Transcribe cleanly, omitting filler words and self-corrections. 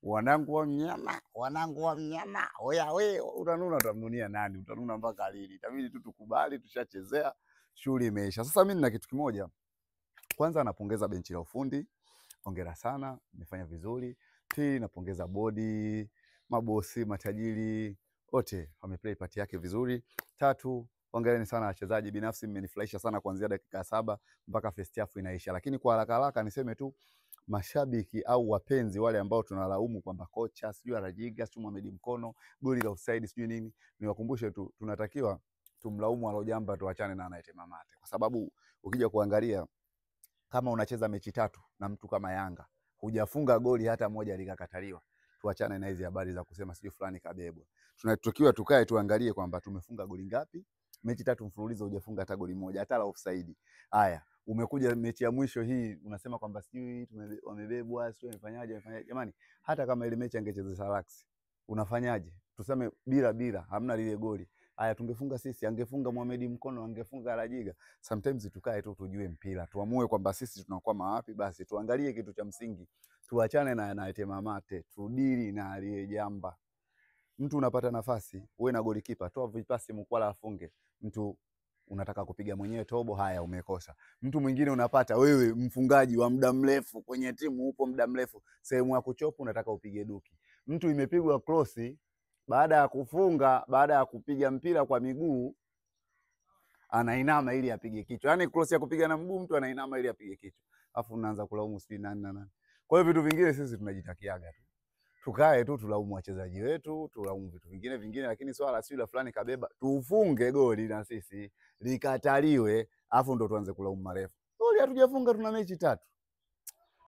wanangu wa mnyama, wanangu wa mnyama. Oya we, utanuna utamnunia nani? Utanuna mpaka lini? Itabidi tu tukubali, tushachezea, shughuli imeisha. Sasa mimi nina kitu kimoja. Kwanza napongeza benchi la ufundi. Hongera sana, mmefanya vizuri. Pili napongeza bodi, mabosi, matajiri, wote wameplay part yake vizuri. Tatu, hongereni sana wachezaji, binafsi mmenifurahisha sana kuanzia dakika 7 mpaka first half inaisha. Lakini kwa haraka haraka niseme tu mashabiki au wapenzi wale ambao tunalaumu kwamba kocha sijui anajiga sijui Mohamed Mkono goli la offside sijui nini, niwakumbushe tu tunatakiwa tumlaumu alojamba, tuachane na anayetema mate, kwa sababu ukija kuangalia kama unacheza mechi 3 na mtu kama Yanga hujafunga goli hata moja likakataliwa, tuachane na hizi habari za kusema sijui fulani kabebwa. Tunatakiwa tukae tuangalie kwamba tumefunga goli ngapi, mechi 3 mfululizo hujafunga hata goli moja hata la offside. Haya, umekuja mechi ya mwisho hii unasema kwamba sijui wamebebwa sijui wamefanyaje. Jamani, hata kama ile mechi angecheza Salax unafanyaje? Tuseme bila hamna lile goli. Haya, tungefunga sisi, angefunga Mohamed Mkono, angefunga Rajiga. Sometimes tukae tu tujue mpira, tuamue kwamba sisi tunakwama wapi, basi tuangalie kitu cha msingi, tuachane na anayetema mate, tudili na aliyejamba. Mtu unapata nafasi, uwe na golikipa, toa vipasi Mkwala afunge. Mtu unataka kupiga mwenyewe tobo, haya umekosa. Mtu mwingine unapata wewe mfungaji wa muda mrefu kwenye timu, upo muda mrefu, sehemu ya kuchopu unataka upige duki. Mtu imepigwa cross, baada ya kufunga, baada ya kupiga mpira kwa miguu anainama ili apige kichwa. Yaani cross ya kupiga na mguu, mtu anainama ili apige kichwa. Alafu unaanza kulaumu sijui nani na nani. Kwa hiyo vitu vingine sisi tunajitakiaga tu. Tukae tu tulaumu wachezaji wetu, tulaumu vitu vingine, lakini swala sio la fulani kabeba, tufunge goli na sisi likataliwe, afu ndo tuanze kulaumu marefu. Goli hatujafunga, tuna mechi 3.